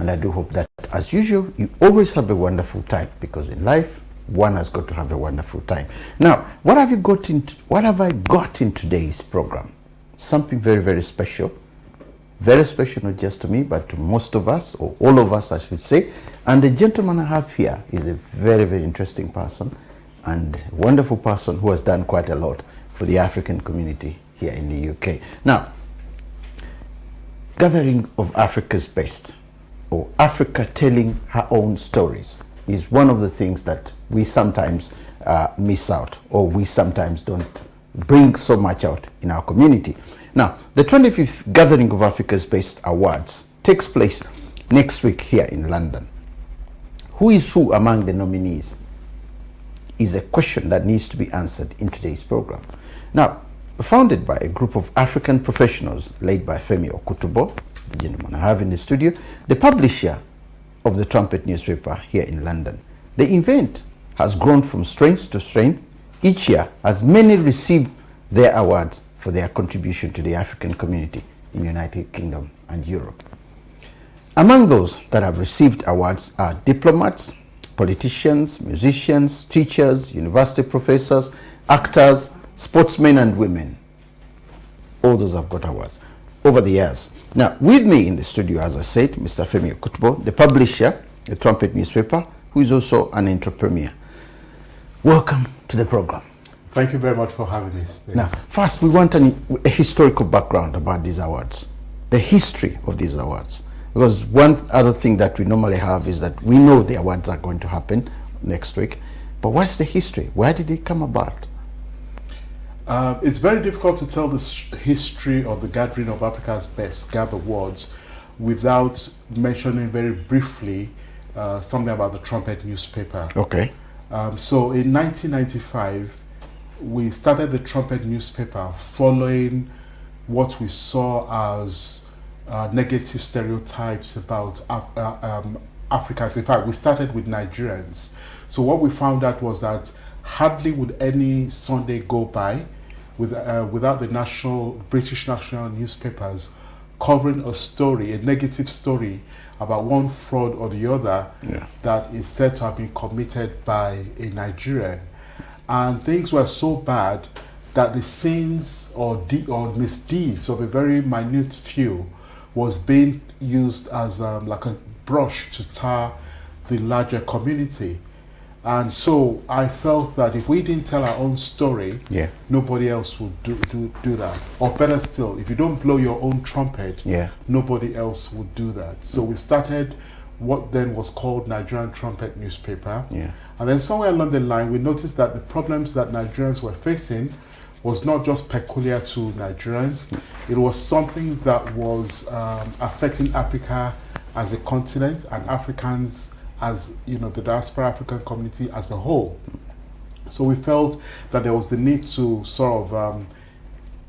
And I do hope that, as usual, you always have a wonderful time, because in life, one has got to have a wonderful time. Now, what have I got in today's program? Something very, very special. Very special, not just to me, but to most of us, or all of us, I should say. And the gentleman I have here is a very, very interesting person, and a wonderful person who has done quite a lot for the African community here in the UK. Now, Gathering of Africa's Best, or Africa telling her own stories, is one of the things that we sometimes miss out, or we sometimes don't bring so much out in our community. Now, the 25th Gathering of Africa's Best Awards takes place next week here in London. Who is who among the nominees is a question that needs to be answered in today's program. Now, founded by a group of African professionals led by Femi Okutubo, the gentleman I have in the studio, the publisher of the Trumpet newspaper here in London. The event has grown from strength to strength each year as many receive their awards for their contribution to the African community in the United Kingdom and Europe. Among those that have received awards are diplomats, politicians, musicians, teachers, university professors, actors, sportsmen and women. All those have got awards over the years. Now, with me in the studio, as I said, Mr. Femi Okutubo, the publisher, the Trumpet newspaper, who is also an entrepreneur. Welcome to the program. Thank you very much for having me. Now, first, we want a historical background about these awards, the history of these awards. Because one other thing that we normally have is that we know the awards are going to happen next week, but what's the history? Why did it come about? It's very difficult to tell the history of the Gathering of Africa's Best, GAB Awards, without mentioning very briefly something about the Trumpet newspaper. Okay. So in 1995, we started the Trumpet newspaper following what we saw as negative stereotypes about Africans. In fact, we started with Nigerians. So what we found out was that hardly would any Sunday go by without the British national newspapers covering a story, a negative story about one fraud or the other that is said to have been committed by a Nigerian. And things were so bad that the sins or misdeeds of a very minute few was being used as like a brush to tar the larger community. And so I felt that if we didn't tell our own story, nobody else would do that. Or better still, if you don't blow your own trumpet, nobody else would do that. So we started what then was called Nigerian Trumpet newspaper. And then somewhere along the line, we noticed that the problems that Nigerians were facing was not just peculiar to Nigerians. It was something that was affecting Africa as a continent and Africans as, you know, the diaspora African community as a whole. So we felt that there was the need to sort of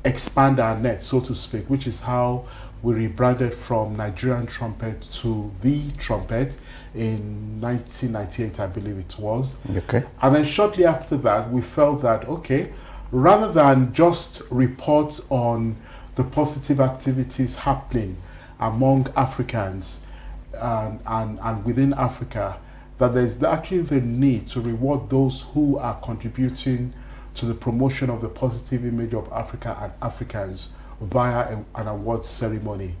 expand our net, so to speak, which is how we rebranded from Nigerian Trumpet to The Trumpet in 1998, I believe it was. Okay. And then shortly after that, we felt that, okay, rather than just report on the positive activities happening among Africans and within Africa, that there's actually the need to reward those who are contributing to the promotion of the positive image of Africa and Africans via an awards ceremony.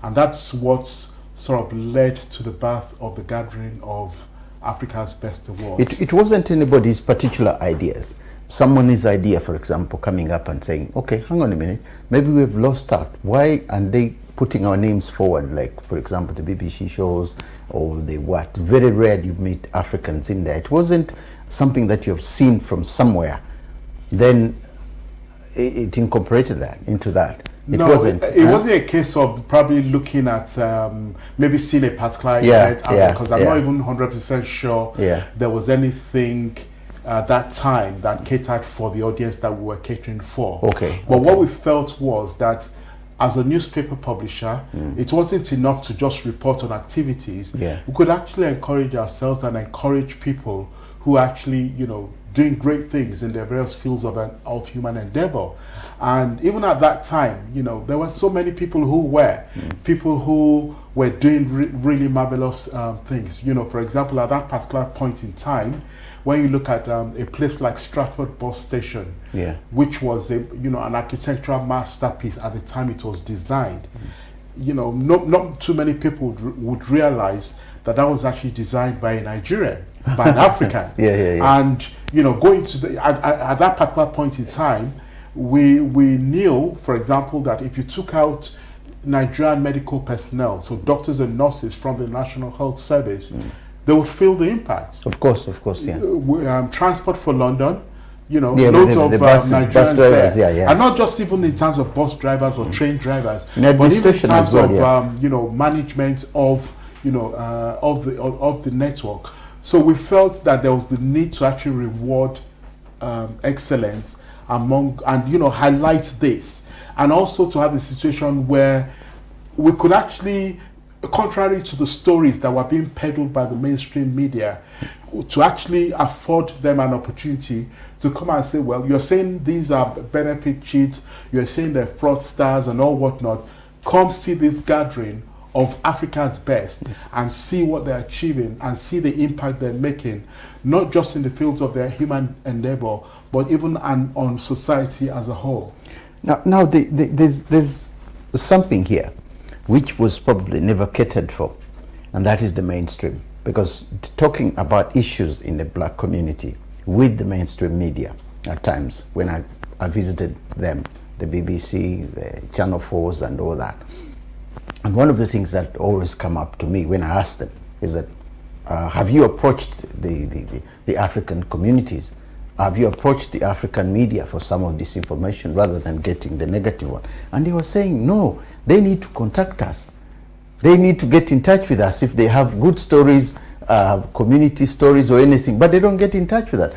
And that's what sort of led to the birth of the Gathering of Africa's Best Awards. It wasn't anybody's particular ideas. Someone's idea, for example, coming up and saying, okay, hang on a minute, maybe we've lost out. Why aren't they putting our names forward? Like, for example, the BBC shows or the what? Very rare you meet Africans in there. It wasn't something that you've seen from somewhere. Then it incorporated that into that. It wasn't a case of probably looking at maybe seeing a particular event because I'm not even 100% sure there was anything that time that catered for the audience that we were catering for. But what we felt was that as a newspaper publisher, it wasn't enough to just report on activities. We could actually encourage ourselves and encourage people who actually, you know, doing great things in their various fields of human endeavor. And even at that time, you know, there were so many people who were doing really marvelous things. You know, for example, at that particular point in time, when you look at a place like Stratford Bus Station, which was an architectural masterpiece at the time it was designed, you know, not too many people would realize that was actually designed by a Nigerian, by an African. And you know, going to at that particular point in time, we knew, for example, that if you took out Nigerian medical personnel, so doctors and nurses from the National Health Service, they would feel the impact. Of course, yeah. Transport for London, you know, loads of Nigerians bus drivers, there, and not just even in terms of bus drivers or train drivers, but even in terms of you know, management of of the network. So we felt that there was the need to actually reward excellence among, and you know, highlight this, and also to have a situation where we could actually, contrary to the stories that were being peddled by the mainstream media, to actually afford them an opportunity to come and say, well, you're saying these are benefit cheats, you're saying they're fraudsters and all whatnot. Come see this gathering of Africa's best and see what they're achieving and see the impact they're making, not just in the fields of their human endeavor, but even on society as a whole. Now there's something here which was probably never catered for, and that is the mainstream. Because talking about issues in the black community with the mainstream media, at times when I visited them, the BBC, the Channel 4s and all that, and one of the things that always come up to me when I ask them is that, have you approached the African communities? Have you approached the African media for some of this information rather than getting the negative one? And they were saying, no, they need to contact us. They need to get in touch with us if they have good stories, community stories or anything, but they don't get in touch with that.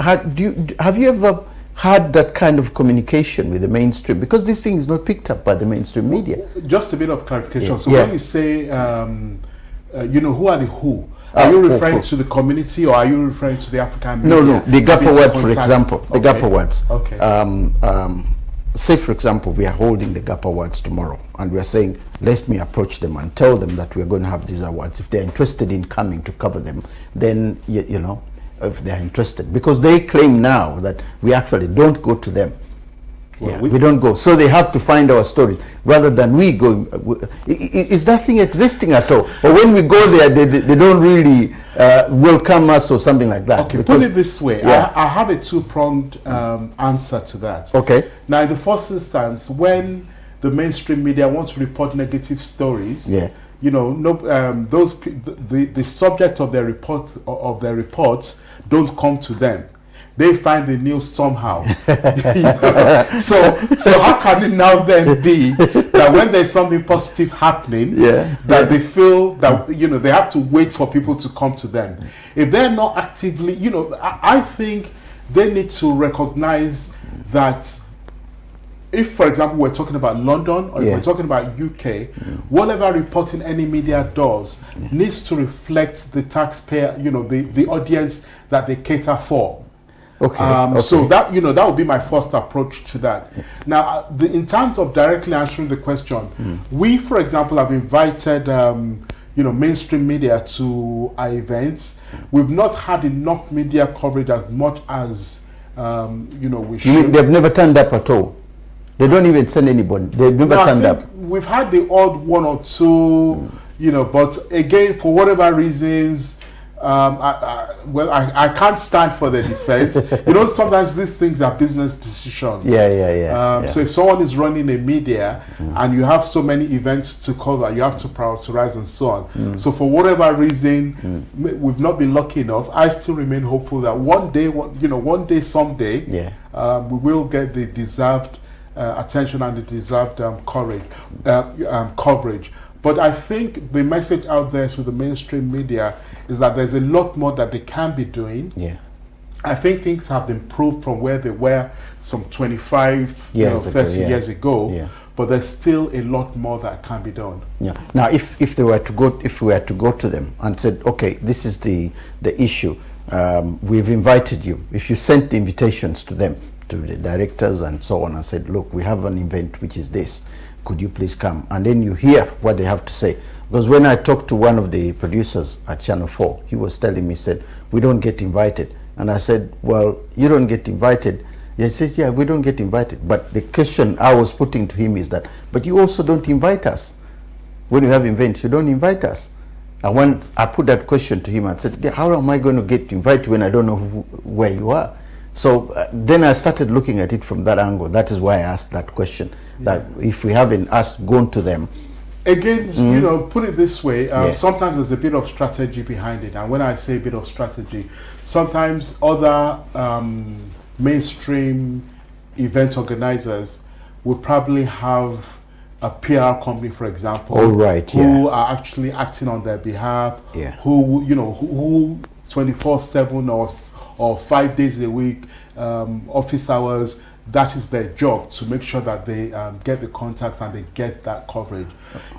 Have you ever had that kind of communication with the mainstream? Because this thing is not picked up by the mainstream media. Just a bit of clarification. So when you say, you know, who are the who? Are you referring to the community, or are you referring to the African media? No, the Gapa Awards, for example. The Gapa Awards. Okay. Say, for example, we are holding the Gapa Awards tomorrow, and we are saying, let me approach them and tell them that we are going to have these awards. If they're interested in coming to cover them, then, you know, if they're interested. Because they claim now that we actually don't go to them. Well, we don't go. So they have to find our stories rather than we go. Is that thing existing at all? Or when we go there, they don't really welcome us or something like that? Okay, put it this way. I have a two-pronged answer to that. Okay. Now, in the first instance, when the mainstream media wants to report negative stories, you know, the subject of their reports don't come to them. They find the news somehow. You know? So how can it now then be that when there's something positive happening, that they feel that, you know, they have to wait for people to come to them? If they're not actively, you know, I think they need to recognize that if, for example, we're talking about London, or if we're talking about UK, whatever reporting any media does needs to reflect the taxpayer, you know, the audience that they cater for. So that, you know, that would be my first approach to that. Now, in terms of directly answering the question, we, for example, have invited, you know, mainstream media to our events. We've not had enough media coverage as much as, you know, we should. They've never turned up at all. They don't even send anybody. They've never turned up. We've had the odd one or two, you know, but again, for whatever reasons, I can't stand for the defense. You know, sometimes these things are business decisions. So if someone is running a media and you have so many events to cover, you have to prioritize and so on. So for whatever reason, we've not been lucky enough. I still remain hopeful that one day, someday, we will get the deserved attention and the deserved coverage. But I think the message out there to the mainstream media is that there's a lot more that they can be doing. I think things have improved from where they were some 25, 30 years ago. But there's still a lot more that can be done. Now, if we were to go to them and said, okay, this is the issue, we've invited you. If you sent the invitations to them, to the directors and so on, and said, look, we have an event which is this, could you please come? And then you hear what they have to say. Because when I talked to one of the producers at Channel 4, he was telling me, said, we don't get invited. And I said, well, you don't get invited. He says, yeah, we don't get invited. But the question I was putting to him is that, but you also don't invite us. When you have events, you don't invite us. And when I put that question to him, I said, yeah, how am I going to get invited when I don't know where you are? So then I started looking at it from that angle. That is why I asked that question, that if we haven't gone to them. Again, you know, put it this way, sometimes there's a bit of strategy behind it. And when I say a bit of strategy, sometimes other mainstream event organizers will probably have a PR company, for example, who are actually acting on their behalf, who, you know, who 24/7 or 5 days a week, office hours, that is their job, to make sure that they get the contacts and they get that coverage.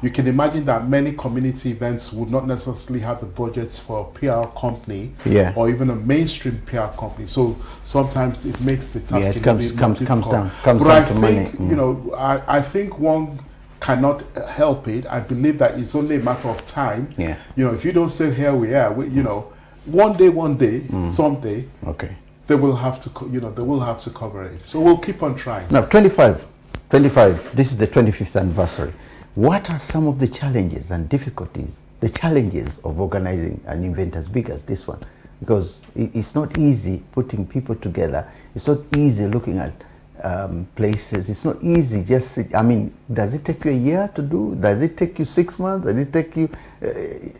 You can imagine that many community events would not necessarily have the budgets for a PR company or even a mainstream PR company. So sometimes it makes the task comes down to money. You know, I think one cannot help it. I believe that it's only a matter of time. You know, if you don't say here we are, you know, one day, someday, they will have to, you know, they will have to cover it. So we'll keep on trying. Now, 25, this is the 25th anniversary. What are some of the challenges and difficulties, the challenges of organizing an event as big as this one? Because it's not easy putting people together. It's not easy looking at places. It's not easy just, I mean, does it take you a year to do? Does it take you 6 months? Does it take you,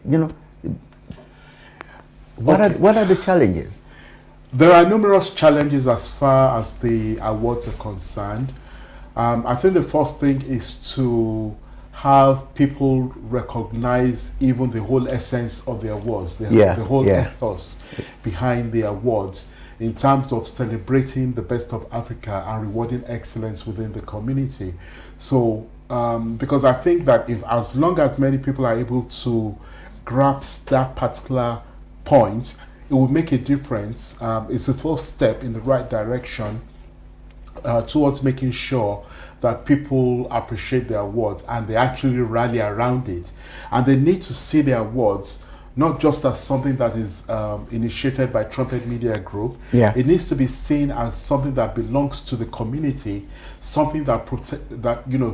you know, what are the challenges? There are numerous challenges as far as the awards are concerned. I think the first thing is to have people recognize even the whole essence of the awards, the whole ethos behind the awards, in terms of celebrating the best of Africa and rewarding excellence within the community. So, because I think that if, as long as many people are able to grasp that particular point, it will make a difference. It's the first step in the right direction towards making sure that people appreciate the awards and they actually rally around it. And they need to see the awards not just as something that is initiated by Trumpet Media Group. It needs to be seen as something that belongs to the community, something that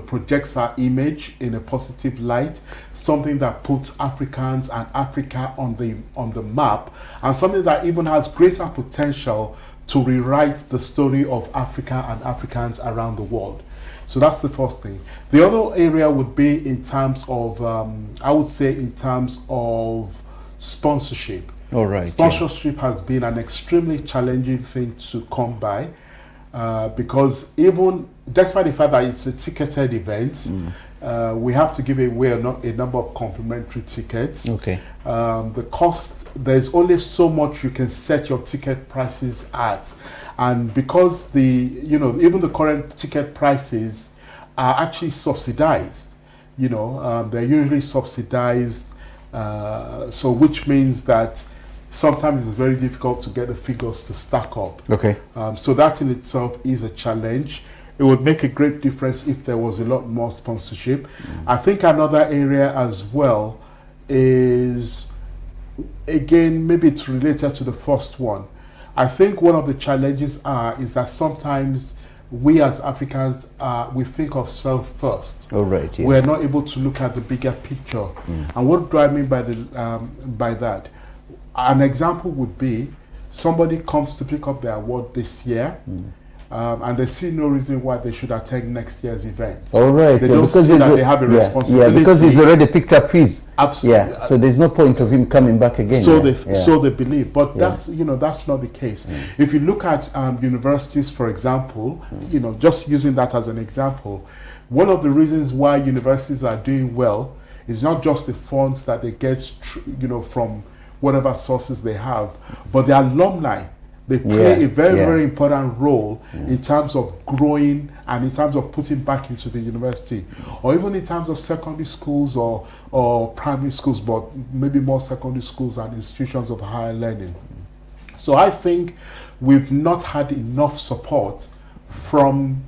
projects our image in a positive light, something that puts Africans and Africa on the map, and something that even has greater potential to rewrite the story of Africa and Africans around the world. So that's the first thing. The other area would be in terms of, I would say in terms of sponsorship. Sponsorship has been an extremely challenging thing to come by because even despite the fact that it's a ticketed event, we have to give away a number of complimentary tickets. The cost, there's only so much you can set your ticket prices at, and because even the current ticket prices are actually subsidized, they're usually subsidized, so which means that sometimes it's very difficult to get the figures to stack up. So that in itself is a challenge. It would make a great difference if there was a lot more sponsorship. I think another area as well is, again, maybe it's related to the first one. I think one of the challenges is that sometimes we as Africans, we think of self first. We're not able to look at the bigger picture. And what do I mean by that? An example would be somebody comes to pick up their award this year, and they see no reason why they should attend next year's event. They don't see that they have a responsibility. Because he's already picked up his. Absolutely. So there's no point of him coming back again. So they believe, but that's not the case. If you look at universities, for example, just using that as an example, one of the reasons why universities are doing well is not just the funds that they get, from whatever sources they have, but the alumni. They play a very, very important role in terms of growing and in terms of putting back into the university, or even in terms of secondary schools or primary schools, but maybe more secondary schools and institutions of higher learning. So I think we've not had enough support from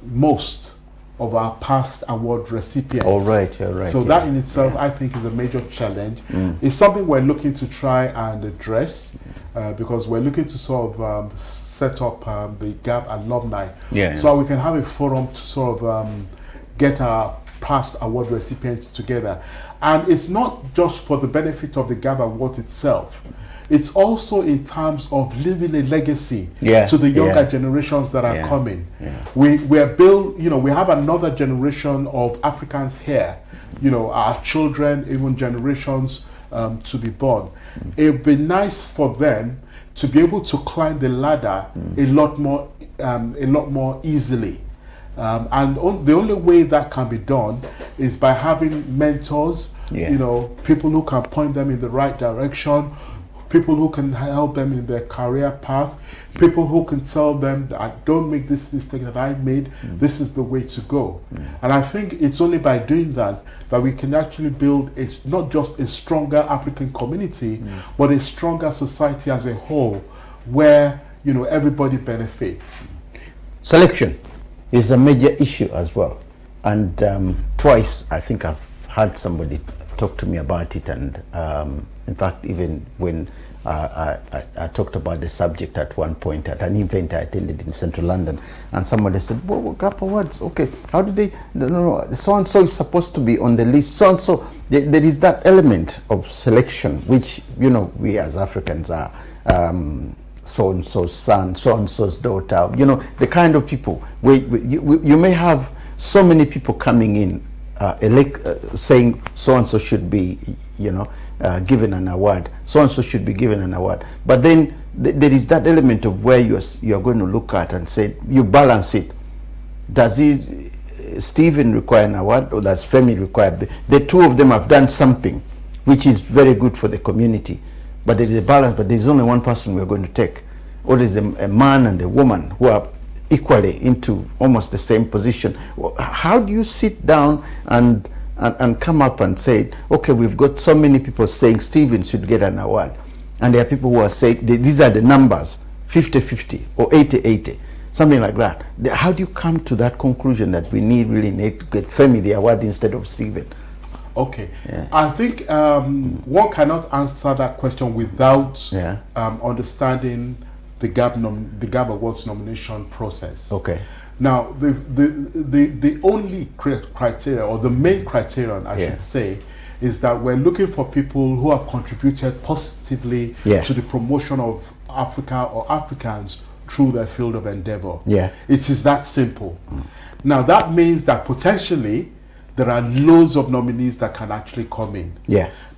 most of our past award recipients. All right, all right. So that in itself, I think, is a major challenge. It's something we're looking to try and address because we're looking to sort of set up the GAB alumni, so we can have a forum to sort of get our past award recipients together. And it's not just for the benefit of the GAB award itself. It's also in terms of leaving a legacy to the younger generations that are coming. We are built, we have another generation of Africans here, our children, even generations to be born. It would be nice for them to be able to climb the ladder a lot more easily. And the only way that can be done is by having mentors, people who can point them in the right direction, people who can help them in their career path, people who can tell them that don't make this mistake that I made, this is the way to go. And I think it's only by doing that that we can actually build not just a stronger African community, but a stronger society as a whole, where everybody benefits. Selection is a major issue as well, and twice I think I've had somebody talk to me about it, and in fact, even when I talked about the subject at one point at an event I attended in central London, and somebody said, well, GAP Awards, okay, how do they, no, so-and-so is supposed to be on the list, so-and-so, there is that element of selection, which, we as Africans are, so-and-so's son, so-and-so's daughter, the kind of people, you may have so many people coming in, saying so-and-so should be, given an award, so-and-so should be given an award. But then there is that element of where you're going to look at and say, you balance it. Does Stephen require an award, or does Femi require? The two of them have done something which is very good for the community. But there is a balance, but there's only one person we're going to take. Or there's a man and a woman who are equally into almost the same position. How do you sit down and come up and say, okay, we've got so many people saying Stephen should get an award, and there are people who are saying these are the numbers, 50-50 or 80-80, something like that. How do you come to that conclusion that we really need to get Femi the award instead of Stephen? Okay, I think one cannot answer that question without understanding the GAB Awards nomination process. Okay. Now, the only criteria, or the main criterion, I should say, is that we're looking for people who have contributed positively to the promotion of Africa or Africans through their field of endeavor. It is that simple. Now, that means that potentially there are loads of nominees that can actually come in.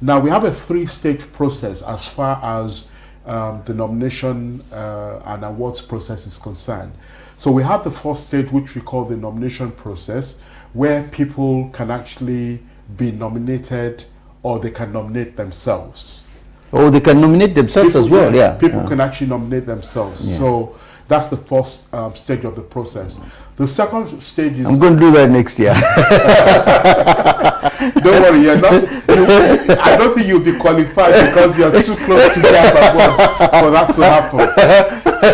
Now, we have a 3-stage process as far as the nomination and awards process is concerned. So we have the first stage, which we call the nomination process, where people can actually be nominated, or they can nominate themselves. Oh, they can nominate themselves as well, People can actually nominate themselves. So that's the first stage of the process. The second stage is... I'm going to do that next year. Don't worry, you're not... I don't think you'll be qualified because you're too close to GAB Awards for that to happen.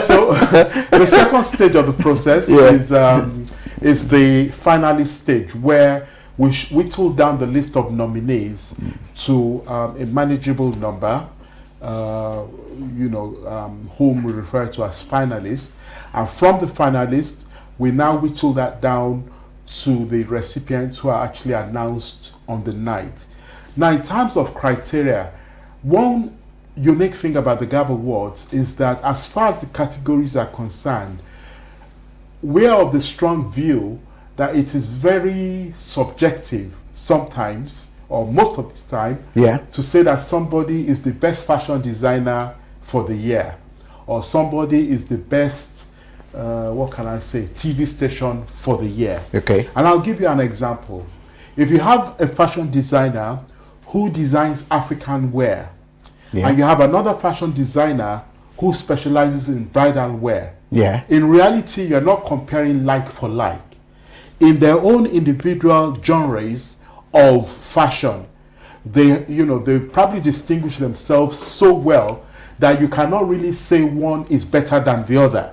So the second stage of the process is the finalist stage, where we whittle down the list of nominees to a manageable number, whom we refer to as finalists. And from the finalists, we now whittle that down to the recipients who are actually announced on the night. Now, in terms of criteria, one unique thing about the GAB Awards is that as far as the categories are concerned, we are of the strong view that it is very subjective sometimes, or most of the time, to say that somebody is the best fashion designer for the year, or somebody is the best, TV station for the year. Okay. And I'll give you an example. If you have a fashion designer who designs African wear, and you have another fashion designer who specializes in bridal wear, in reality, you're not comparing like for like. In their own individual genres of fashion, they probably distinguish themselves so well that you cannot really say one is better than the other.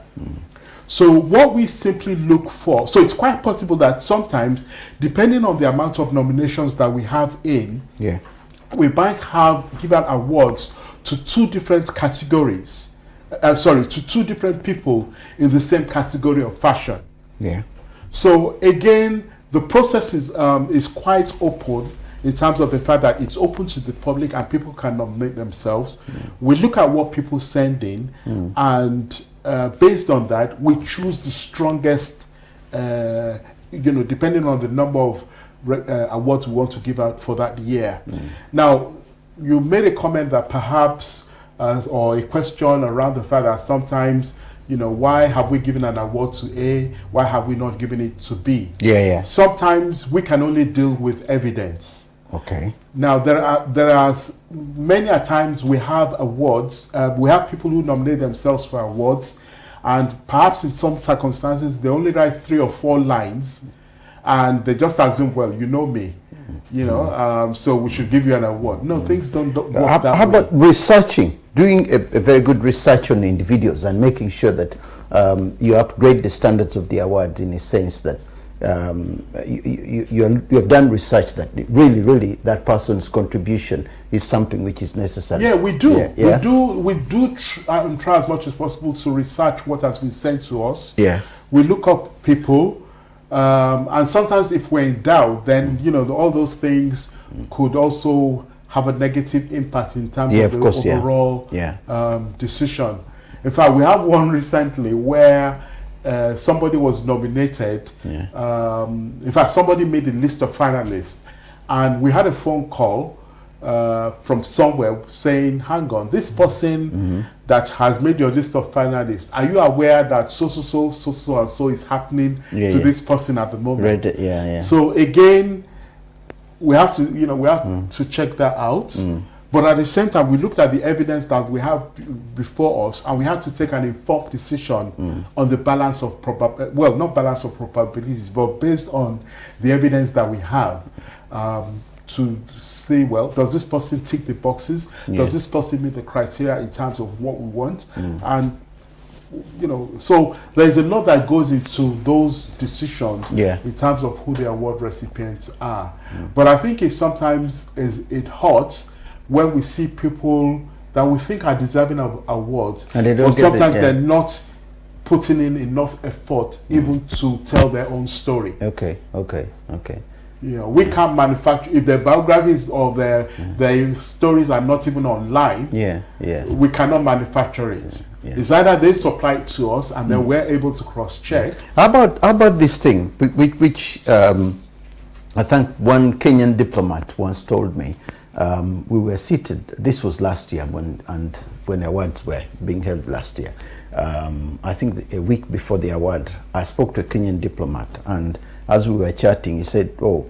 So what we simply look for, so it's quite possible that sometimes, depending on the amount of nominations that we have in, Yeah. we might have given awards to two different categories. To two different people in the same category of fashion. Yeah. So again, the process is quite open in terms of the fact that it's open to the public and people can nominate themselves. We look at what people send in, and based on that, we choose the strongest, depending on the number of awards we want to give out for that year. Now, you made a comment that perhaps, or a question around the fact that sometimes, why have we given an award to A? Why have we not given it to B? Yeah. Sometimes we can only deal with evidence. Okay. Now, there are many a times we have awards, we have people who nominate themselves for awards, and perhaps in some circumstances they only write 3 or 4 lines, and they just assume, well, you know me, so we should give you an award. No, things don't work that way. How about researching, doing a very good research on individuals and making sure that you upgrade the standards of the awards, in a sense that you have done research that really that person's contribution is something which is necessary. Yeah, we do. Yeah. We do try as much as possible to research what has been sent to us. Yeah. We look up people, and sometimes if we're in doubt, then all those things could also have a negative impact in terms of the overall decision. In fact, we have one recently where somebody was nominated. In fact, somebody made a list of finalists, and we had a phone call from somewhere saying, hang on, this person that has made your list of finalists, are you aware that so and so is happening to this person at the moment? So again, we have to to check that out. But at the same time, we looked at the evidence that we have before us, and we had to take an informed decision on the balance of not balance of probabilities, but based on the evidence that we have, to say, well, does this person tick the boxes? Does this person meet the criteria in terms of what we want? And so there's a lot that goes into those decisions in terms of who the award recipients are. But I think it hurts when we see people that we think are deserving of awards, and they don't but sometimes they're not putting in enough effort even to tell their own story. Okay. We can't manufacture, if their biographies or their stories are not even online. We cannot manufacture it. It's either they supply it to us and then we're able to cross-check. How about this thing, which I think one Kenyan diplomat once told me. We were seated, this was last year when awards were being held last year. I think a week before the award, I spoke to a Kenyan diplomat, and as we were chatting, he said, do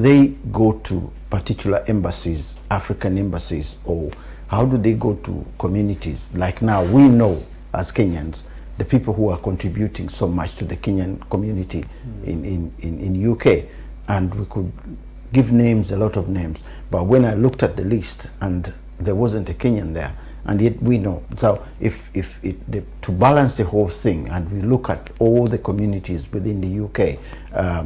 they go to particular embassies, African embassies, or how do they go to communities? Like now, we know as Kenyans, the people who are contributing so much to the Kenyan community in UK, and we could give names, a lot of names, but when I looked at the list and there wasn't a Kenyan there, and yet we know. So to balance the whole thing, and we look at all the communities within the UK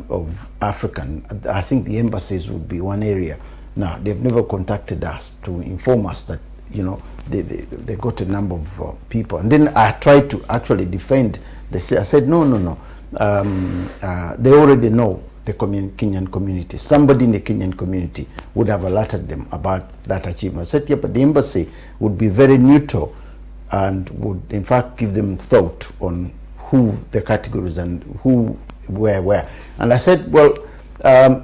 of African, I think the embassies would be one area. Now, they've never contacted us to inform us that they got a number of people, and then I tried to actually defend this. I said no. They already know the Kenyan community. Somebody in the Kenyan community would have alerted them about that achievement. I said, but the embassy would be very neutral and would in fact give them thought on who the categories and who where. And I said, well,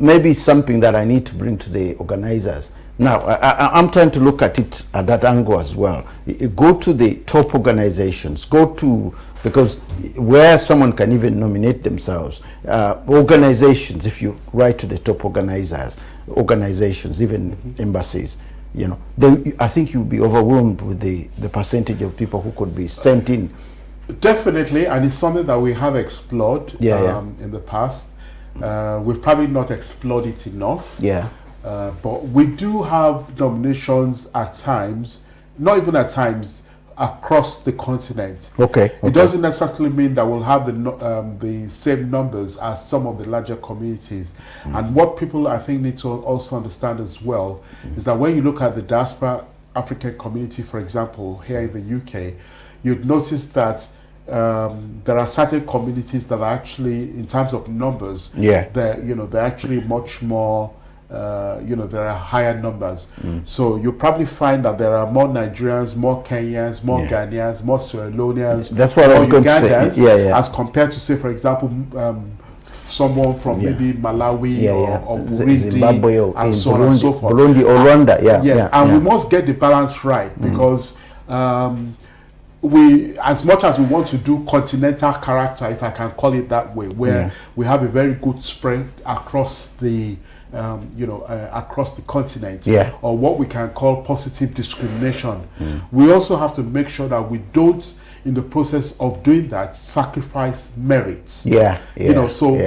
maybe it's something that I need to bring to the organizers. Now, I'm trying to look at it at that angle as well. Go to the top organizations, because where someone can even nominate themselves, organizations, if you write to the top organizations, even embassies, I think you'll be overwhelmed with the percentage of people who could be sent in. Definitely, and it's something that we have explored in the past. We've probably not explored it enough. But we do have nominations at times not even at times, across the continent. Okay. It doesn't necessarily mean that we'll have the same numbers as some of the larger communities. And what people, I think, need to also understand as well is that when you look at the diaspora African community, for example, here in the UK, you'd notice that there are certain communities that are actually, in terms of numbers, they're actually much more. There are higher numbers. So you probably find that there are more Nigerians, more Kenyans, more Ghanaians, more Sierra Leoneans, that's what I was going to say. As compared to, say, for example, someone from maybe Malawi or Burundi, Zimbabwe, or and so Burundi, on and so forth. Burundi or Rwanda, we must get the balance right, because we, as much as we want to do continental character, if I can call it that way, where we have a very good spread across the across the continent, or what we can call positive discrimination. We also have to make sure that we don't, in the process of doing that, sacrifice merits.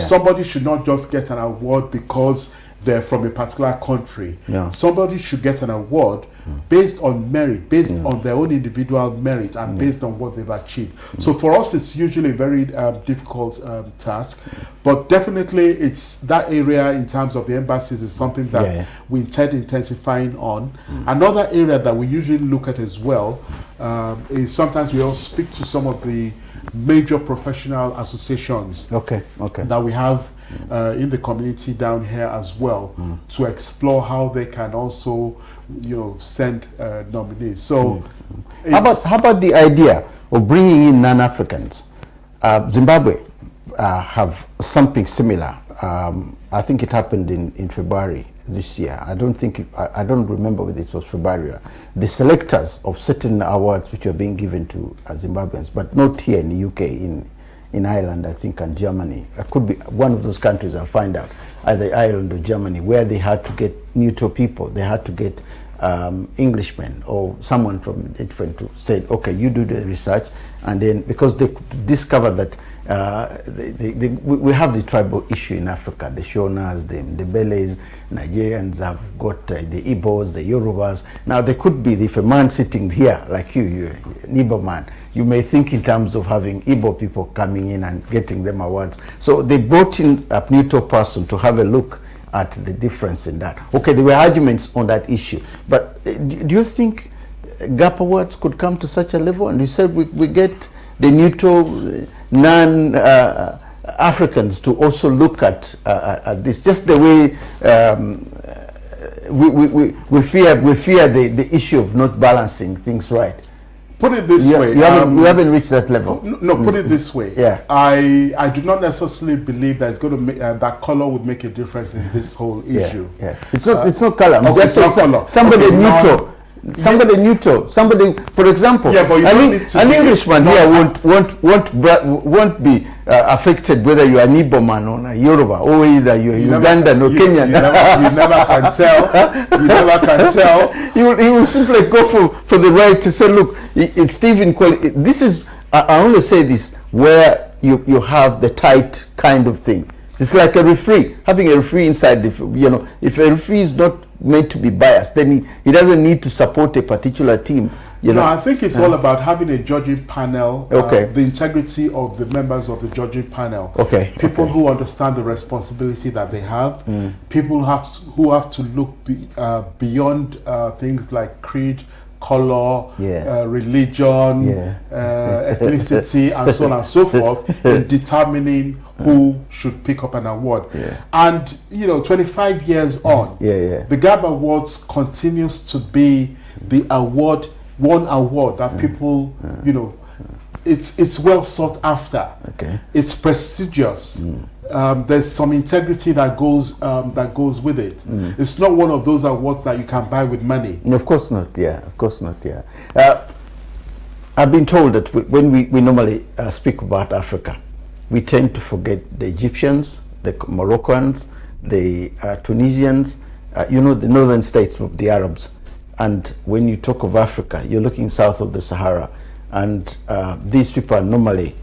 Somebody should not just get an award because they're from a particular country. Somebody should get an award based on merit, based on their own individual merit, and based on what they've achieved. So for us, it's usually a very difficult task, but definitely it's that area in terms of the embassies is something that we intend intensifying on. Another area that we usually look at as well is sometimes we also speak to some of the major professional associations that we have in the community down here as well, to explore how they can also, send nominees. So, how about the idea of bringing in non-Africans? Zimbabwe have something similar. I think it happened in February this year. I don't remember whether this was February. The selectors of certain awards which are being given to Zimbabweans, but not here in the UK, in Ireland, I think, and Germany. It could be one of those countries, I'll find out, either Ireland or Germany, where they had to get neutral people. They had to get Englishmen or someone from different to say, okay, you do the research, and then because they discovered that we have the tribal issue in Africa, the Shonas, the Ndebele's, Nigerians have got the Igbos, the Yorubas. Now there could be, if a man sitting here like you're an Igbo man, you may think in terms of having Igbo people coming in and getting them awards. So they brought in a neutral person to have a look at the difference in that. Okay, there were arguments on that issue, but do you think GAP awards could come to such a level? And you said we get the neutral non-Africans to also look at this, just the way we fear the issue of not balancing things right. Put it this way. You haven't reached that level. No, put it this way. I do not necessarily believe that it's going to make that color would make a difference in this whole issue. It's not color. I'm just saying somebody neutral. Somebody neutral. Somebody, for example, an Englishman here won't be affected whether you are an Igbo man or a Yoruba, or either you're Ugandan or Kenyan. You never can tell. You never can tell. He will simply go for the right to say, look, it's Stephen. This is, I only say this where you have the tight kind of thing. It's like a referee, having a referee inside the, if a referee is not meant to be biased, then he doesn't need to support a particular team. No, I think it's all about having a judging panel, the integrity of the members of the judging panel. People who understand the responsibility that they have, people who have to look beyond things like creed, color, religion, ethnicity, and so on and so forth, in determining who should pick up an award. And 25 years on, the GAP Awards continues to be the one award that people, it's well sought after. It's prestigious. There's some integrity that goes with it. It's not one of those awards that you can buy with money. No, of course not. Of course not. I've been told that when we normally speak about Africa, we tend to forget the Egyptians, the Moroccans, the Tunisians, the northern states of the Arabs. And when you talk of Africa, you're looking south of the Sahara, and these people are normally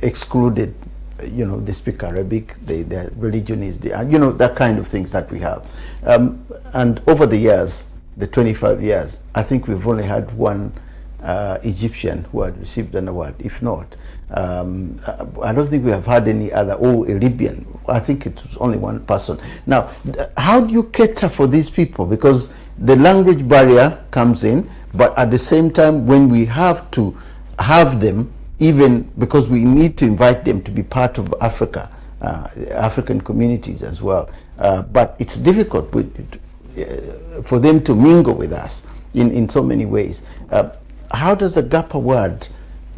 excluded. They speak Arabic, their religion is that kind of things that we have. And over the years, the 25 years, I think we've only had one Egyptian who had received an award, if not. I don't think we have had any other, a Libyan. I think it was only one person. Now, how do you cater for these people? Because the language barrier comes in, but at the same time, when we have to have them, even because we need to invite them to be part of Africa, African communities as well. But it's difficult for them to mingle with us in so many ways. How does the GAP Award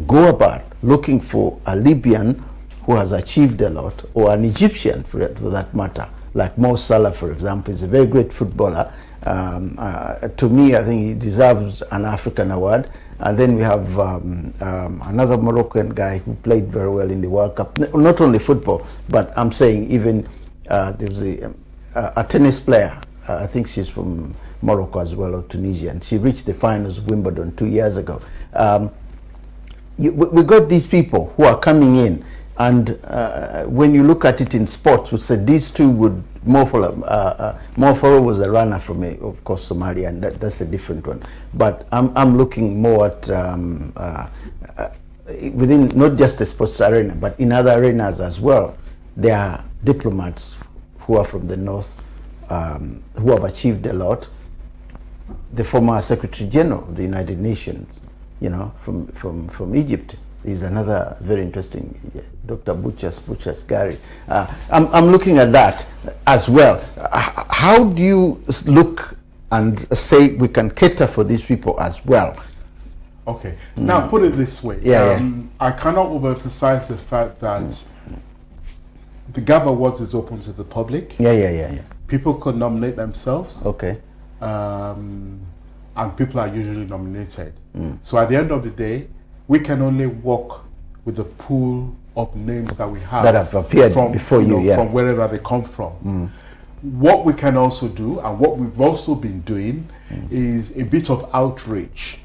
go about looking for a Libyan who has achieved a lot, or an Egyptian for that matter, like Mo Salah, for example, is a very great footballer. To me, I think he deserves an African award. And then we have another Moroccan guy who played very well in the World Cup. Not only football, but I'm saying even there was a tennis player. I think she's from Morocco as well, or Tunisia, and she reached the finals of Wimbledon 2 years ago. We got these people who are coming in, and when you look at it in sports, we said these two would. Mo Farah was a runner from, of course, Somalia, and that's a different one. But I'm looking more at within not just the sports arena, but in other arenas as well. There are diplomats who are from the north, who have achieved a lot. The former Secretary General of the United Nations, from Egypt, is another very interesting, Dr. Butchers Gary. I'm looking at that as well. How do you look and say we can cater for these people as well? Okay, now put it this way. I cannot overemphasize the fact that the GAP Awards is open to the public. People could nominate themselves. Okay. And people are usually nominated. So at the end of the day, we can only work with the pool of names that we have that have appeared before you, from wherever they come from. What we can also do, and what we've also been doing, is a bit of outreach.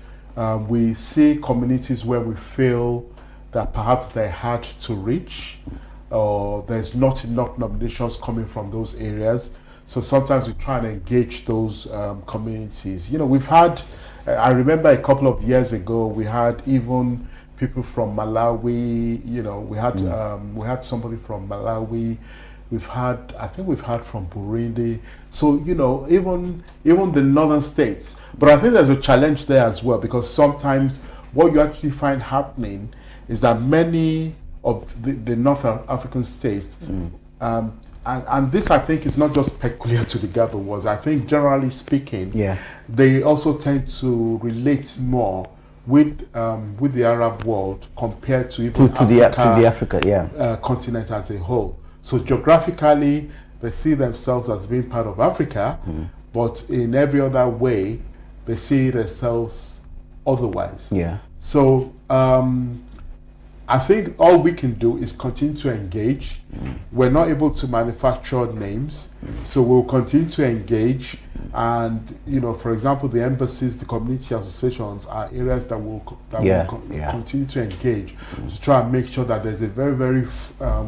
We see communities where we feel that perhaps they're hard to reach, or there's not enough nominations coming from those areas. So sometimes we try and engage those communities. We've had, I remember a couple of years ago, we had even people from Malawi. We had somebody from Malawi. I think we've had from Burundi. So even the northern states. But I think there's a challenge there as well, because sometimes what you actually find happening is that many of the North African states. And this, I think, is not just peculiar to the GAP Awards. I think, generally speaking, they also tend to relate more with the Arab world compared to even the Africa continent as a whole. So geographically, they see themselves as being part of Africa, but in every other way, they see themselves otherwise. So I think all we can do is continue to engage. We're not able to manufacture names, so we'll continue to engage. And for example, the embassies, the community associations are areas that will continue to engage to try and make sure that there's a very, very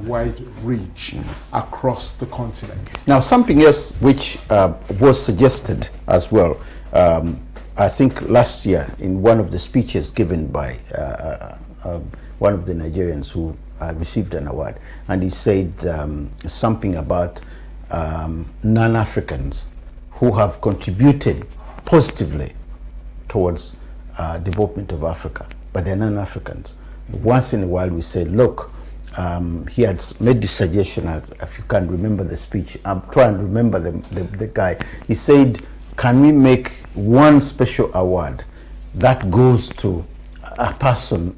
wide reach across the continent. Now, something else which was suggested as well, I think last year in one of the speeches given by one of the Nigerians who received an award, and he said something about non-Africans who have contributed positively towards development of Africa, but they're non-Africans. Once in a while we say, look, he had made this suggestion, if you can't remember the speech, I'm trying to remember the guy. He said, can we make one special award that goes to a person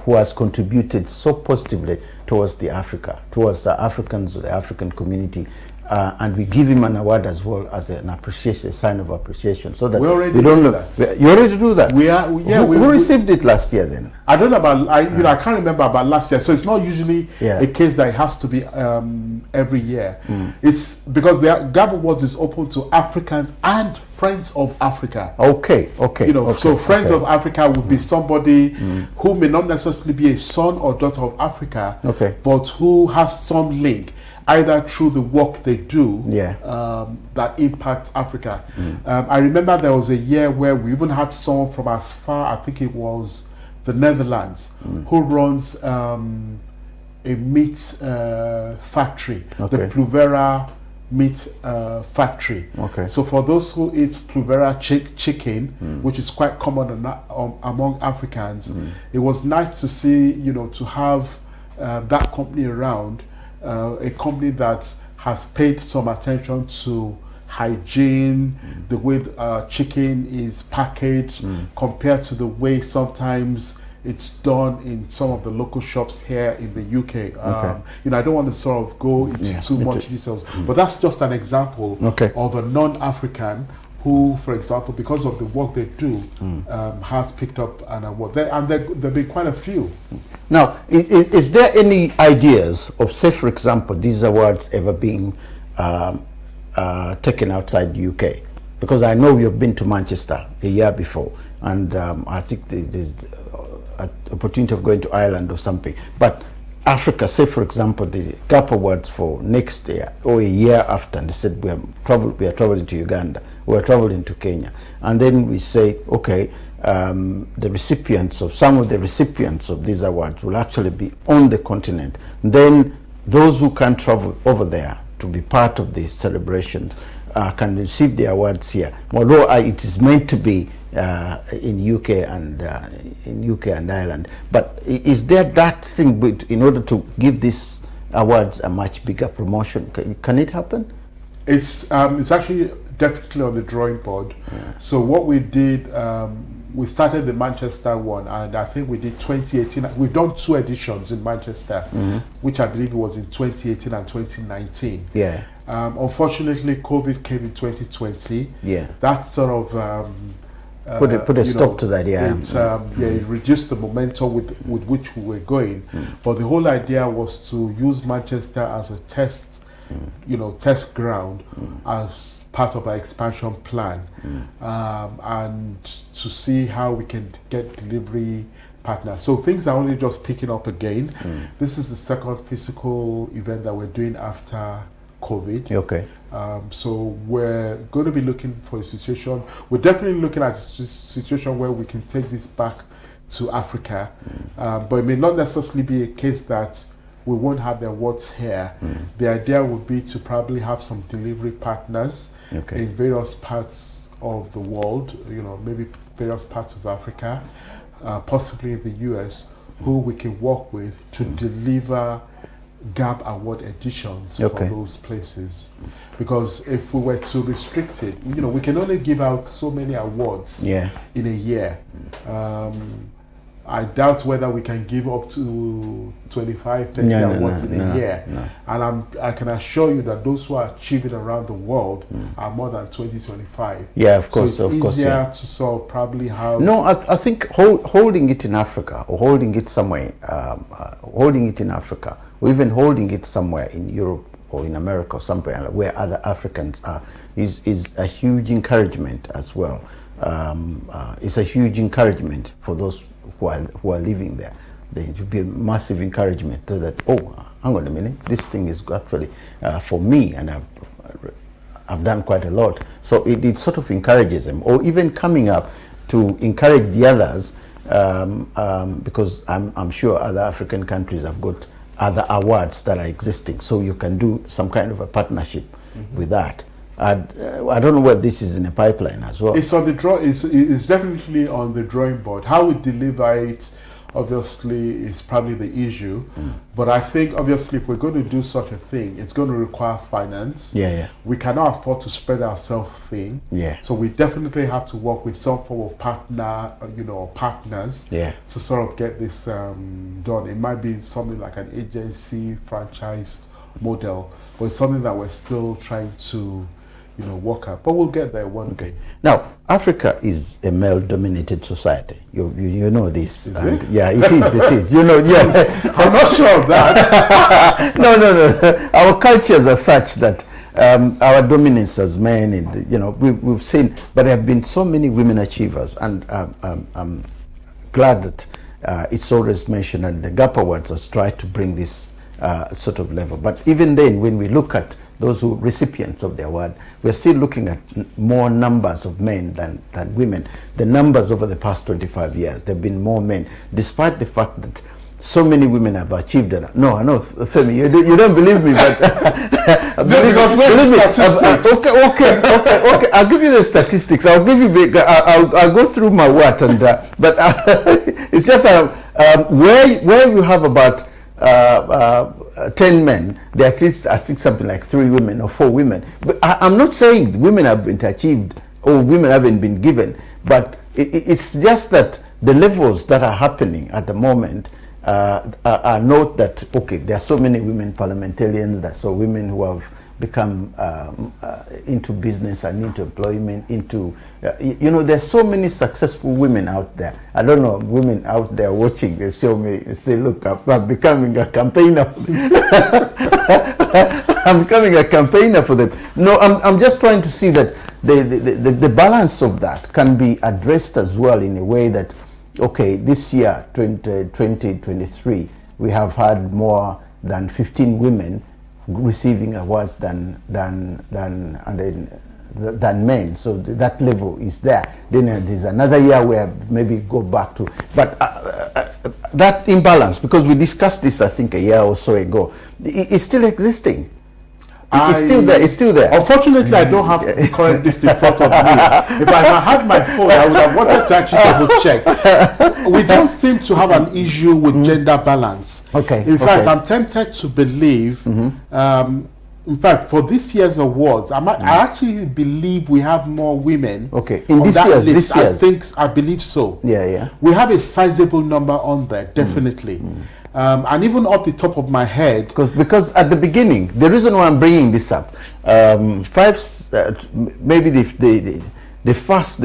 who has contributed so positively towards the Africans, or the African community, and we give him an award as well as an appreciation, a sign of appreciation, so that we already do that. You already do that. Who received it last year then? I don't know about. I can't remember about last year. So it's not usually a case that it has to be every year. It's because the GAP Awards is open to Africans and Friends of Africa. Okay. So Friends of Africa would be somebody who may not necessarily be a son or daughter of Africa, but who has some link. either through the work they do that impacts Africa. I remember there was a year where we even had someone from as far, I think it was the Netherlands, who runs a meat factory, the Pluvera meat factory. So for those who eat Pluvera chicken, which is quite common among Africans, it was nice to see, you know, to have that company around, a company that has paid some attention to hygiene, the way chicken is packaged compared to the way sometimes it's done in some of the local shops here in the UK. You know, I don't want to sort of go into too much details, but that's just an example of a non-African who, for example, because of the work they do, has picked up an award. There've been quite a few. Now, is there any ideas of, say, for example, these awards ever being taken outside the UK? Because I know you've been to Manchester a year before, and I think there's an opportunity of going to Ireland or something. But Africa, say for example, the GAP Awards for next year or a year after, and they said we are traveling to Uganda, we are traveling to Kenya, and then we say, okay, the recipients of some of the recipients of these awards will actually be on the continent. Then those who can't travel over there to be part of these celebrations can receive the awards here, although it is meant to be in UK and Ireland. But is there that thing in order to give these awards a much bigger promotion? Can it happen? It's actually definitely on the drawing board. So what we did, we started the Manchester one, and I think we did 2018. We've done 2 editions in Manchester, which I believe was in 2018 and 2019. Unfortunately, COVID came in 2020. That sort of put a stop to that. It reduced the momentum with which we were going. But the whole idea was to use Manchester as a test, test ground as part of our expansion plan, and to see how we can get delivery partners. So things are only just picking up again. This is the second physical event that we're doing after COVID. So we're going to be looking for a situation. We're definitely looking at a situation where we can take this back to Africa, but it may not necessarily be a case that we won't have the awards here. The idea would be to probably have some delivery partners in various parts of the world, maybe various parts of Africa, possibly the US, who we can work with to deliver GAP Award editions for those places. Because if we were to restrict it, we can only give out so many awards in a year. I doubt whether we can give up to 25, 30 awards in a year. And I can assure you that those who are achieving around the world are more than 20, 25. Of course. So it's easier to sort of probably have... No, I think holding it in Africa, or holding it somewhere, holding it in Africa, or even holding it somewhere in Europe or in America or somewhere where other Africans are, is a huge encouragement as well. It's a huge encouragement for those who are living there. There will be a massive encouragement so that, hang on a minute, this thing is actually for me, and I've done quite a lot. So it sort of encourages them, or even coming up to encourage the others, because I'm sure other African countries have got other awards that are existing. So you can do some kind of a partnership with that. I don't know whether this is in a pipeline as well. It's on the it's definitely on the drawing board. How we deliver it, obviously, is probably the issue. But I think, obviously, if we're going to do such a thing, it's going to require finance. We cannot afford to spread ourselves thin. So we definitely have to work with some form of partner, partners to sort of get this done. It might be something like an agency franchise model, but it's something that we're still trying to work out, but we'll get there one day. Now, Africa is a male-dominated society. You know this. Is and it? Yeah, it is. I'm not sure of that. No. Our cultures are such that our dominance as men, and we've seen, but there have been so many women achievers, and I'm glad that it's always mentioned, and the GAP Awards has tried to bring this sort of level. But even then, when we look at those who recipients of the award, we're still looking at more numbers of men than women. The numbers over the past 25 years, there have been more men, despite the fact that so many women have achieved it. No, I know, Femi, you don't believe me, but because where's the statistics? Okay. I'll give you the statistics. I'll give you. I'll go through my what and but it's just where you have about 10 men, there is I think something like 3 women or 4 women. But I'm not saying women have been achieved or women haven't been given, but it's just that the levels that are happening at the moment are note that, okay, there are so many women parliamentarians, there are so women who have become into business and into employment, into, you know, there's so many successful women out there. I don't know, women out there watching, they show me, say, look, I'm becoming a campaigner. I'm becoming a campaigner for them. No, I'm just trying to see that the balance of that can be addressed as well in a way that, okay, this year, 2023, we have had more than 15 women receiving awards than men. So that level is there. Then there's another year where maybe go back to, but that imbalance, because we discussed this, I think, a year or so ago, it's still existing. It's still there. It's still there. Unfortunately, I don't have the current list in front of me. If I had my phone, I would have wanted to actually double check. We don't seem to have an issue with gender balance. Okay. In fact, I'm tempted to believe. In fact, for this year's awards, I actually believe we have more women. Okay. In on this that year's, list. I believe so. Yeah. We have a sizable number on there, definitely. And even off the top of my head, because at the beginning, the reason why I'm bringing this up, maybe the first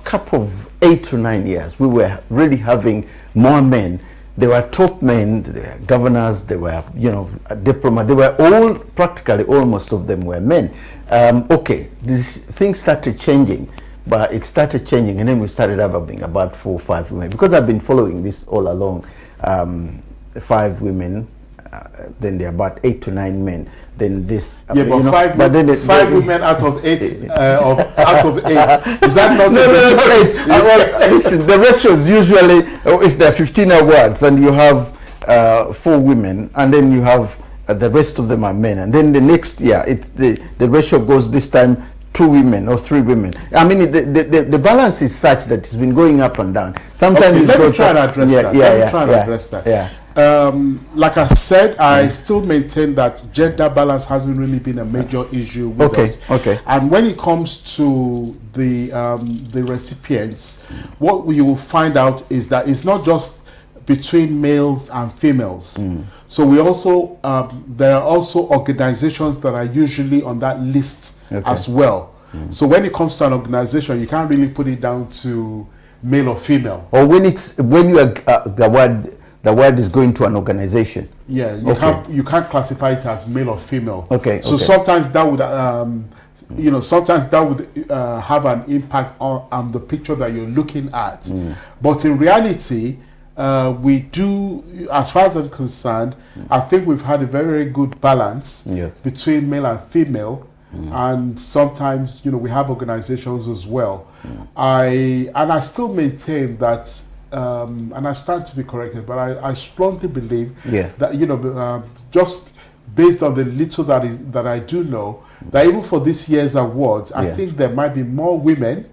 couple of 8 to 9 years, we were really having more men. There were top men, there were governors, there were, you know, diplomats. They were all, practically almost of them were men. Okay, these things started changing, but it started changing, and then we started having about 4 or 5 women. Because I've been following this all along, 5 women, then there are about 8 to 9 men. Then this, yeah, but, know, but then 5 women out of 8, out of 8. Is that not? No. Listen, the ratios usually, if there are 15 awards and you have 4 women, and then you have the rest of them are men, and then the next year the ratio goes this time 2 women or 3 women. I mean, the balance is such that it's been going up and down. Sometimes okay, let me try and address that. Yeah. Like I said, I still maintain that gender balance hasn't really been a major issue with us. Okay. And when it comes to the recipients, what you will find out is that it's not just between males and females. So we also there are also organizations that are usually on that list as well. So when it comes to an organization, you can't really put it down to male or female. Or when you are the word is going to an organization. Yeah, you can't classify it as male or female. Okay. So sometimes that would sometimes that would have an impact on the picture that you're looking at. But in reality, we do, as far as I'm concerned, I think we've had a very good balance between male and female. And sometimes, we have organizations as well. I still maintain that, and I stand to be corrected, but I strongly believe that, just based on the little that I do know, that even for this year's awards, I think there might be more women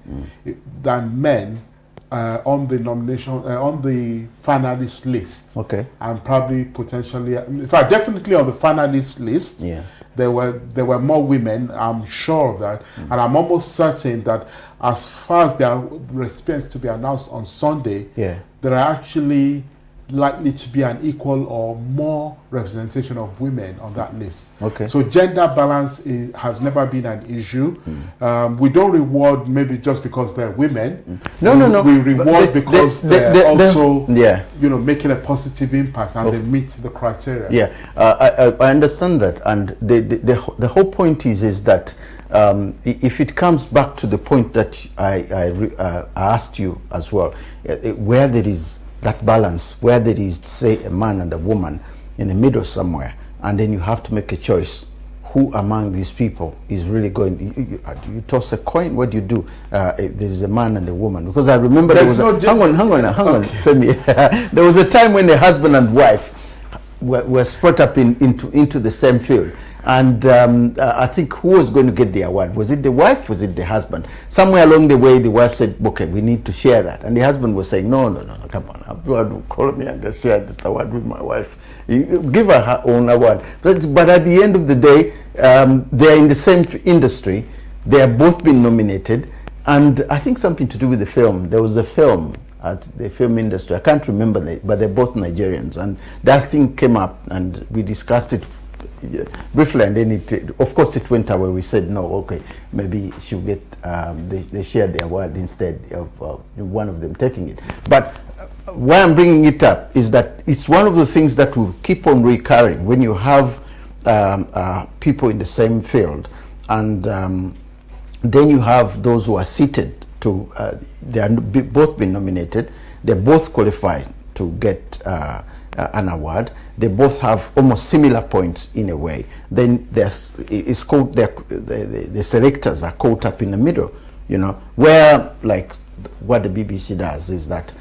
than men on the nomination, on the finalist list. Okay. And probably potentially, in fact, definitely on the finalist list. Yeah. There were more women, I'm sure of that, and I'm almost certain that as far as there are recipients to be announced on Sunday, there are actually likely to be an equal or more representation of women on that list. Okay. So gender balance has never been an issue. We don't reward maybe just because they're women. No. We reward because they're also making a positive impact and they meet the criteria. Yeah, I understand that, and the whole point is that if it comes back to the point that I asked you as well, where there is that balance, where there is, say, a man and a woman, in the middle somewhere, and then you have to make a choice. Who among these people is really going? You toss a coin. What do you do? There's a man and a woman. Because I remember there was hang on. There was a time when the husband and wife were split up into the same field, and I think who was going to get the award? Was it the wife? Was it the husband? Somewhere along the way, the wife said, "Okay, we need to share that," and the husband was saying, "No, come on, everyone will call me and just share this award with my wife. You give her own award." But at the end of the day, they are in the same industry. They have both been nominated, and I think something to do with the film. There was a film at the film industry. I can't remember it, but they're both Nigerians, and that thing came up, and we discussed it briefly, and then of course it went away. We said no, okay, maybe she'll get they shared the award instead of one of them taking it. But why I'm bringing it up is that it's one of the things that will keep on recurring when you have people in the same field, and then you have those who are seated to they are both been nominated, they're both qualified to get an award, they both have almost similar points in a way. Then it's called the selectors are caught up in the middle, you know, where like what the BBC does is that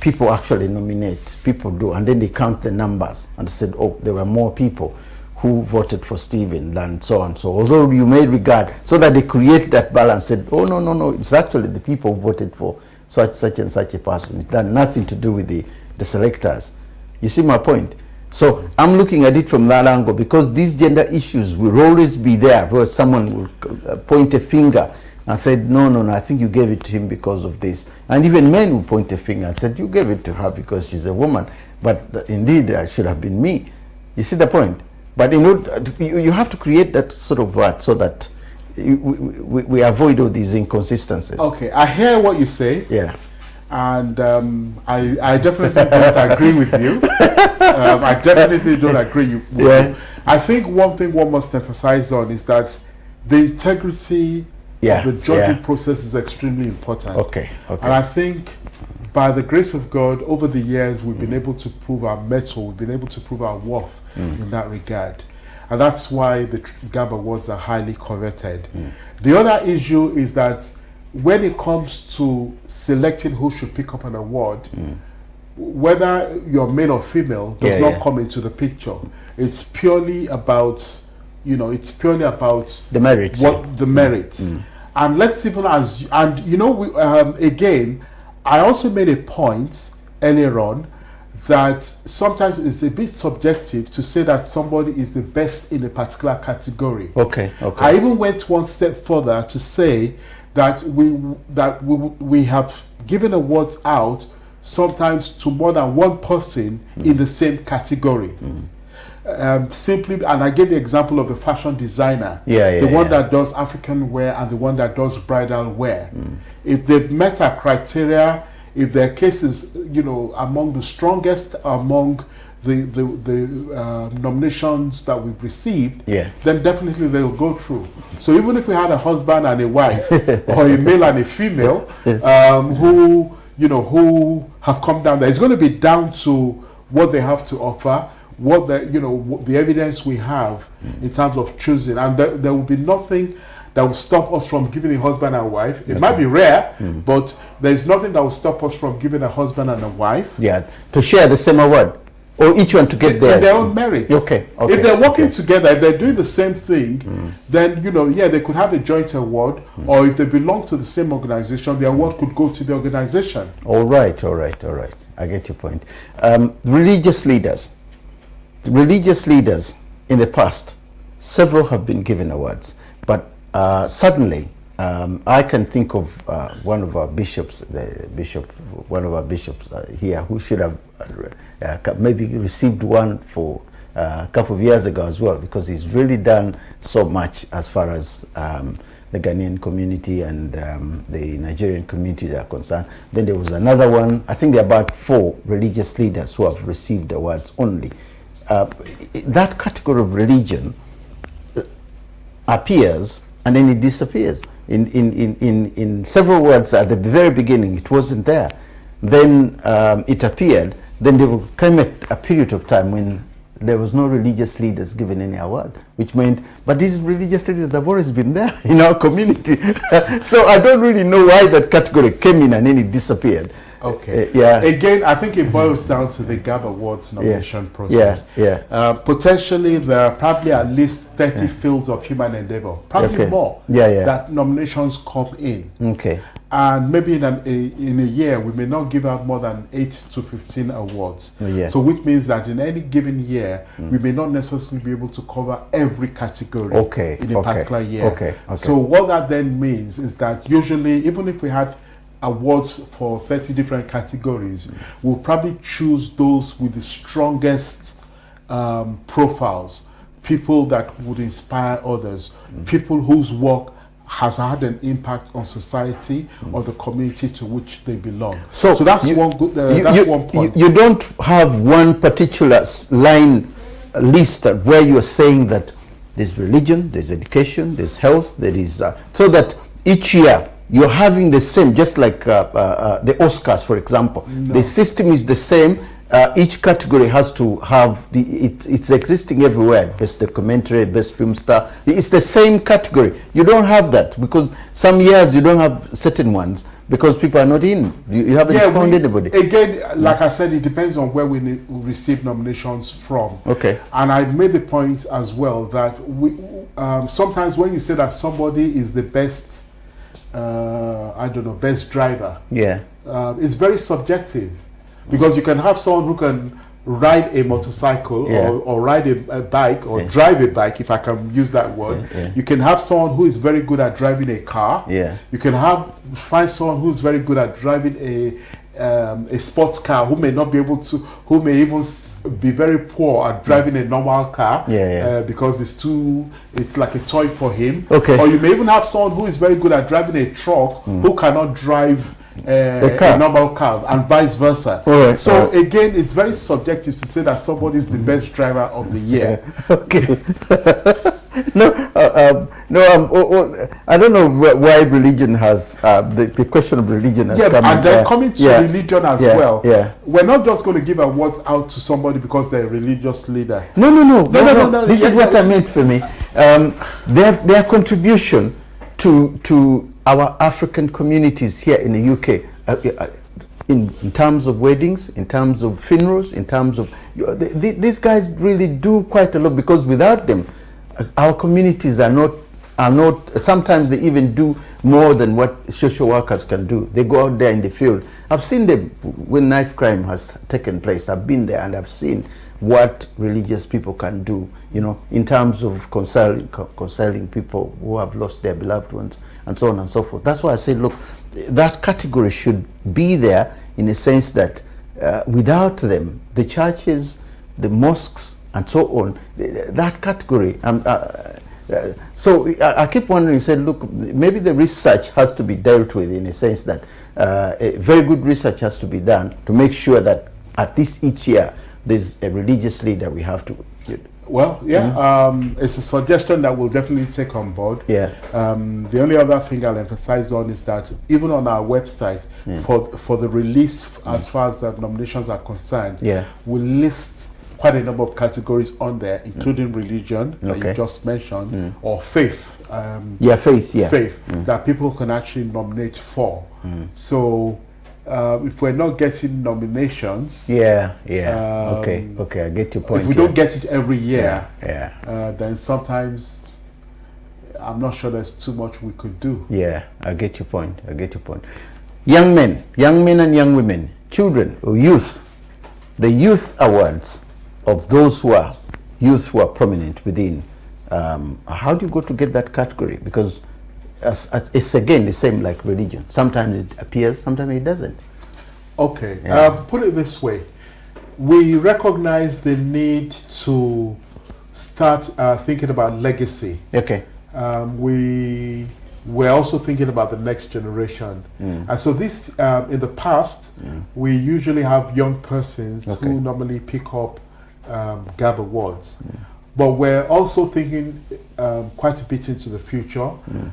people actually nominate, people do, and then they count the numbers and said, oh, there were more people who voted for Stephen than so and so. Although you may regard, so that they create that balance, said, oh, no, it's actually the people who voted for such and such a person. It's done nothing to do with the selectors. You see my point? So I'm looking at it from that angle, because these gender issues will always be there, where someone will point a finger and said, no, I think you gave it to him because of this. And even men will point a finger and said, you gave it to her because she's a woman. But indeed, it should have been me. You see the point? But you have to create that sort of that so that we avoid all these inconsistencies. Okay, I hear what you say. Yeah. And I definitely don't agree with you. I definitely don't agree with you. I think one thing one must emphasize on is that the integrity of the judging process is extremely important. Okay. And I think by the grace of God, over the years, we've been able to prove our mettle, we've been able to prove our worth in that regard. And that's why the GAB Awards are highly coveted. The other issue is that when it comes to selecting who should pick up an award, whether you're male or female does not come into the picture. It's purely about, it's purely about the merits. The merits. And let's even again, I also made a point earlier on that sometimes it's a bit subjective to say that somebody is the best in a particular category. Okay. I even went one step further to say that we have given awards out sometimes to more than one person in the same category. Simply, and I gave the example of the fashion designer, the one that does African wear and the one that does bridal wear. If they've met our criteria, if their case is, among the strongest among the nominations that we've received, then definitely they'll go through. So even if we had a husband and a wife, or a male and a female, who have come down there, it's going to be down to what they have to offer, what the evidence we have in terms of choosing, and there will be nothing that will stop us from giving a husband and a wife. It might be rare, but there's nothing that will stop us from giving a husband and a wife to share the same award, or each one to get their own merit. Okay. If they're working together, if they're doing the same thing, then they could have a joint award, or if they belong to the same organization, the award could go to the organization. All right. I get your point. Religious leaders in the past, several have been given awards, but suddenly I can think of one of our bishops, here, who should have maybe received one for a couple of years ago as well, because he's really done so much as far as the Ghanaian community and the Nigerian communities are concerned. Then there was another one. I think there are about 4 religious leaders who have received awards only. That category of religion appears and then it disappears. In several words, at the very beginning, it wasn't there. Then it appeared. Then there came a period of time when there was no religious leaders given any award, which meant, but these religious leaders have always been there in our community. So I don't really know why that category came in and then it disappeared. Okay. Yeah. Again, I think it boils down to the GAB Awards nomination process. Yeah. Potentially, there are probably at least 30 fields of human endeavor, probably more, that nominations come in. Okay. And maybe in a year, we may not give out more than 8 to 15 awards. Yeah. So which means that in any given year, we may not necessarily be able to cover every category in a particular year. Okay. So what that then means is that usually, even if we had awards for 30 different categories, we'll probably choose those with the strongest profiles, people that would inspire others, people whose work has had an impact on society or the community to which they belong. So that's one good. That's one point. You don't have one particular line list where you are saying that there's religion, there's education, there's health, there is so that each year you're having the same, just like the Oscars, for example. No. The system is the same. Each category has to have it's existing everywhere. Best documentary, best film star. It's the same category. You don't have that because some years you don't have certain ones because people are not in. You haven't found anybody. Again, like I said, it depends on where we receive nominations from. Okay. And I made the point as well that we sometimes when you say that somebody is the best, I don't know, best driver. Yeah. It's very subjective. Because you can have someone who can ride a motorcycle or ride a bike or drive a bike, if I can use that word. You can have someone who is very good at driving a car. You can find someone who's very good at driving a sports car who may not be able to, who may even be very poor at driving a normal car because it's like a toy for him. Okay. Or you may even have someone who is very good at driving a truck who cannot drive a normal car, and vice versa. So again, it's very subjective to say that somebody is the best driver of the year. Okay. I don't know why religion has the question of religion has come. And then coming to religion as well. We're not just going to give awards out to somebody because they're a religious leader. No. This is what I meant for me. Their contribution to our African communities here in the UK, in terms of weddings, in terms of funerals, in terms of these guys really do quite a lot, because without them, our communities are not. Sometimes they even do more than what social workers can do. They go out there in the field. I've seen them when knife crime has taken place. I've been there and I've seen what religious people can do, in terms of consoling people who have lost their beloved ones, and so on and so forth. That's why I say, look, that category should be there in a sense that without them, the churches, the mosques, and so on, that category. So I keep wondering, said, look, maybe the research has to be dealt with in a sense that a very good research has to be done to make sure that at least each year there's a religious leader we have to. Well, it's a suggestion that we'll definitely take on board. The only other thing I'll emphasize on is that even on our website, for the release, as far as the nominations are concerned, we list quite a number of categories on there, including religion that you just mentioned, or faith. Faith that people can actually nominate for. So if we're not getting nominations, okay, I get your point. If we don't get it every year, then sometimes I'm not sure there's too much we could do. I get your point. Young men and young women, children or youth, the youth awards of those who are youth who are prominent within. How do you go to get that category? Because it's again the same like religion. Sometimes it appears, sometimes it doesn't. Okay, put it this way. We recognize the need to start thinking about legacy. Okay. We're also thinking about the next generation. And so this, in the past, we usually have young persons who normally pick up GAB Awards. But we're also thinking quite a bit into the future.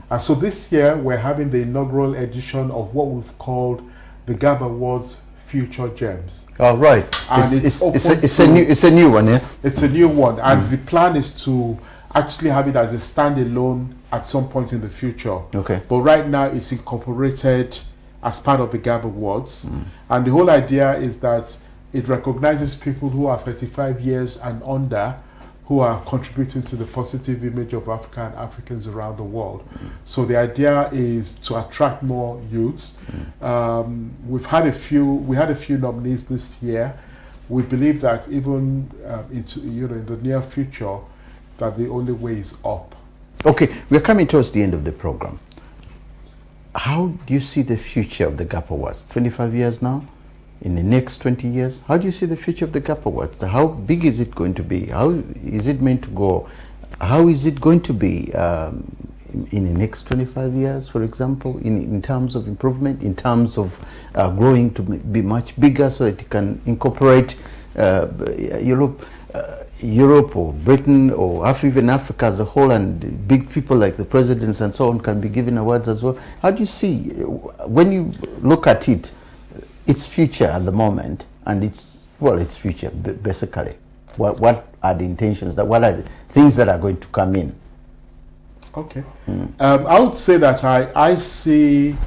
And so this year, we're having the inaugural edition of what we've called the GAB Awards Future Gems. Oh, right. And it's open a new one, yeah? It's a new one, and the plan is to actually have it as a standalone at some point in the future. Okay. But right now, it's incorporated as part of the GAB Awards, and the whole idea is that it recognizes people who are 35 years and under, who are contributing to the positive image of Africa and Africans around the world. So the idea is to attract more youths. We had a few nominees this year. We believe that even in the near future, that the only way is up. Okay, we're coming towards the end of the program. How do you see the future of the GAP Awards? 25 years now? In the next 20 years? How do you see the future of the GAP Awards? How big is it going to be? How is it meant to go? How is it going to be in the next 25 years, for example, in terms of improvement, in terms of growing to be much bigger so that it can incorporate Europe or Britain or even Africa as a whole, and big people like the presidents and so on can be given awards as well? How do you see, when you look at it, its future at the moment, and its future basically? What are the intentions? What are the things that are going to come in? Okay. I would say that I see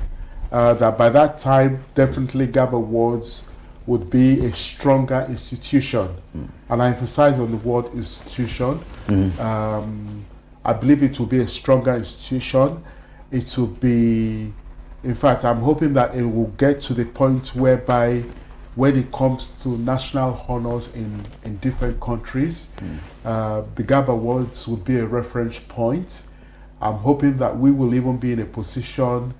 that by that time, definitely GAB Awards would be a stronger institution. And I emphasize on the word institution. I believe it will be a stronger institution. It will be, in fact, I'm hoping that it will get to the point whereby when it comes to national honors in different countries, the GAB Awards would be a reference point. I'm hoping that we will even be in a position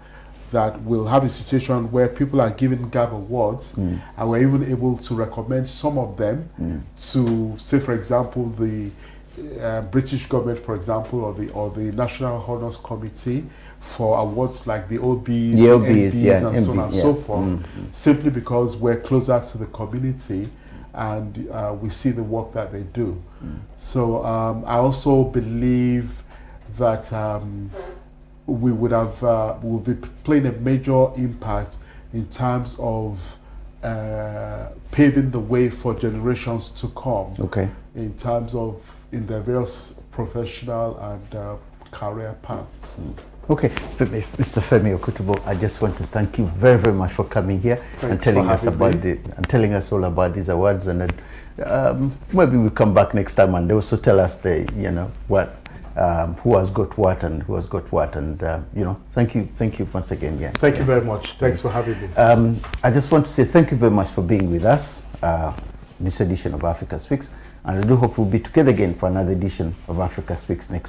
that we'll have a situation where people are given GAB Awards, and we're even able to recommend some of them to, say, for example, the British government, for example, or the National Honors Committee for awards like the OBs, MBs, and so on and so forth, simply because we're closer to the community and we see the work that they do. So I also believe that we will be playing a major impact in terms of paving the way for generations to come. Okay. In terms of in their various professional and career paths. Okay, Mr. Femi Okutubo, I just want to thank you very, very much for coming here and telling us all about these awards, and maybe we'll come back next time and also tell us who has got what and who has got what, and thank you once again. Yeah. Thank you very much. Thanks for having me. I just want to say thank you very much for being with us this edition of Africa Speaks, and I do hope we'll be together again for another edition of Africa Speaks next